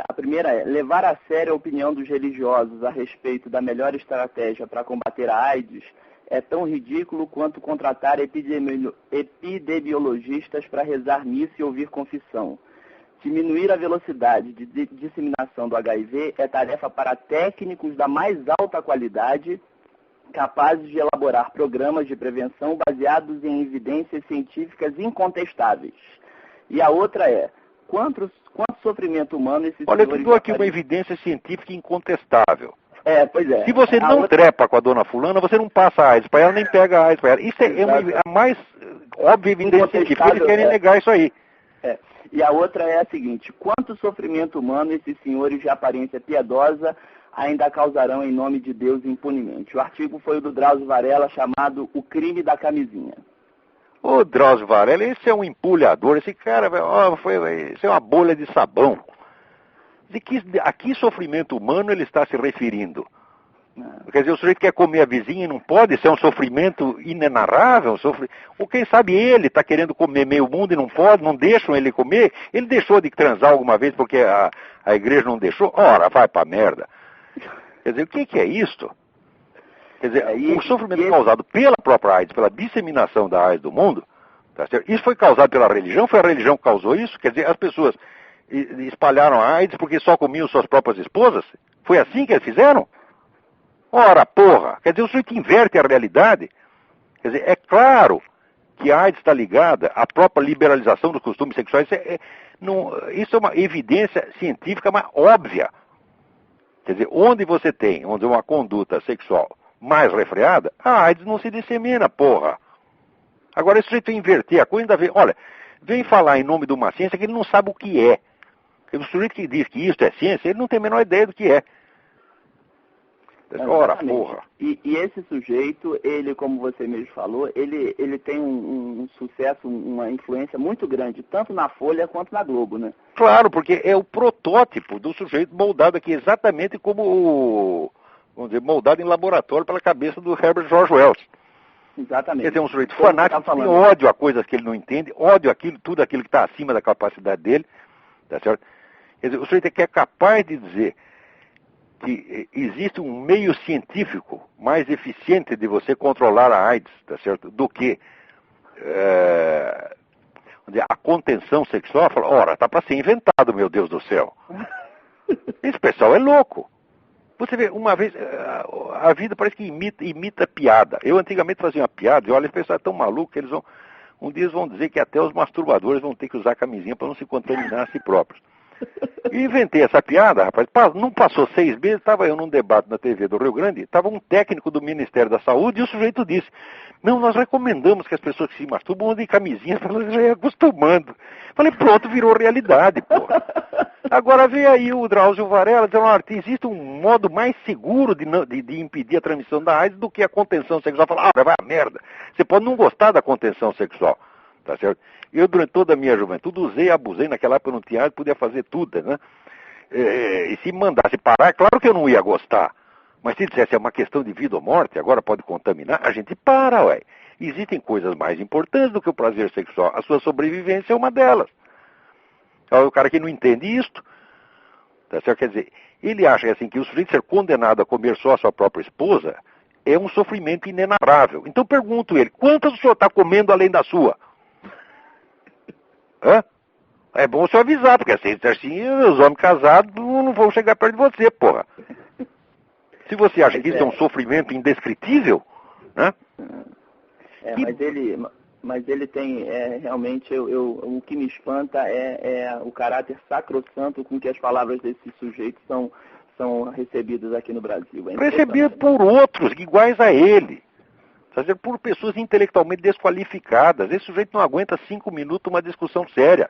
A primeira é levar a sério a opinião dos religiosos a respeito da melhor estratégia para combater a AIDS é tão ridículo quanto contratar epidemiologistas para rezar missa e ouvir confissão. Diminuir a velocidade de disseminação do HIV é tarefa para técnicos da mais alta qualidade, capazes de elaborar programas de prevenção baseados em evidências científicas incontestáveis. E a outra é, quanto sofrimento humano esses Olha, eu te dou aqui uma evidência científica incontestável. Pois é. Se você não trepa com a dona fulana, você não passa AIDS para ela, nem pega AIDS para ela. Isso é a mais óbvia evidência científica. Eles querem negar isso aí. E a outra é a seguinte, quanto sofrimento humano esses senhores de aparência piedosa ainda causarão em nome de Deus impunemente? O artigo foi o do Drauzio Varela, chamado O Crime da Camisinha. Ô, Drauzio Varela, esse é um empulhador, esse cara, isso é uma bolha de sabão. A que sofrimento humano ele está se referindo? Quer dizer, o sujeito quer comer a vizinha e não pode, isso é um sofrimento inenarrável, ou quem sabe ele está querendo comer meio mundo e não pode, não deixam ele comer, ele deixou de transar alguma vez porque a igreja não deixou, ora, vai pra merda. Quer dizer, o que é isto? Quer dizer, o sofrimento causado pela própria AIDS, pela disseminação da AIDS do mundo, tá certo? Isso foi causado pela religião? Foi a religião que causou isso? Quer dizer, as pessoas espalharam a AIDS porque só comiam suas próprias esposas? Foi assim que eles fizeram? Ora, porra! Quer dizer, o sujeito inverte a realidade. Quer dizer, é claro que a AIDS está ligada à própria liberalização dos costumes sexuais. Isso é uma evidência científica, mas óbvia. Quer dizer, onde você tem uma conduta sexual mais refreada, a AIDS não se dissemina, porra. Agora, esse sujeito inverter a coisa, ainda vem... Olha, vem falar em nome de uma ciência que ele não sabe o que é. O sujeito que diz que isso é ciência, ele não tem a menor ideia do que é. Ora, porra. E esse sujeito, ele, como você mesmo falou, ele tem um sucesso, uma influência muito grande, tanto na Folha quanto na Globo, né? Claro, porque é o protótipo do sujeito moldado aqui, exatamente como vamos dizer, moldado em laboratório pela cabeça do Herbert George Wells. Exatamente. Quer dizer, um sujeito fanático que tem ódio a coisas que ele não entende, ódio tudo aquilo que está acima da capacidade dele, tá certo? Quer dizer, o sujeito que é capaz de dizer que existe um meio científico mais eficiente de você controlar a AIDS, tá certo? Do que a contenção sexual. Fala, ora, tá para ser inventado, meu Deus do céu. Esse pessoal é louco. Você vê, uma vez, a vida parece que imita piada. Eu antigamente fazia uma piada, e olha, esse pessoal é tão maluco que um dia eles vão dizer que até os masturbadores vão ter que usar camisinha para não se contaminar a si próprios. E inventei essa piada, rapaz. Não passou 6 meses, estava eu num debate na TV do Rio Grande, estava um técnico do Ministério da Saúde e o sujeito disse, não, nós recomendamos que as pessoas que se masturbam usem camisinha para elas já ir acostumando. Falei, pronto, virou realidade, porra. Agora vem aí o Drauzio Varela dizendo, olha, existe um modo mais seguro de impedir a transmissão da AIDS do que a contenção sexual. Fala, vai a merda. Você pode não gostar da contenção sexual, tá certo? Eu, durante toda a minha juventude, usei e abusei. Naquela época eu não tinha AIDS, podia fazer tudo, né? E se mandasse parar, é claro que eu não ia gostar. Mas se dissesse, é uma questão de vida ou morte, agora pode contaminar, a gente para, ué. Existem coisas mais importantes do que o prazer sexual. A sua sobrevivência é uma delas. O cara que não entende isto, tá certo? Quer dizer, ele acha assim, que o sujeito ser condenado a comer só a sua própria esposa é um sofrimento inenarrável. Então pergunto ele, quantas o senhor está comendo além da sua? Hã? É bom o senhor avisar, porque assim, os homens casados não vão chegar perto de você, porra. Se você acha que isso é um sofrimento indescritível, né? Mas ele tem, realmente, o que me espanta é o caráter sacrossanto com que as palavras desse sujeito são recebidas aqui no Brasil. Recebidas por outros, iguais a ele. Por pessoas intelectualmente desqualificadas. Esse sujeito não aguenta 5 minutos uma discussão séria.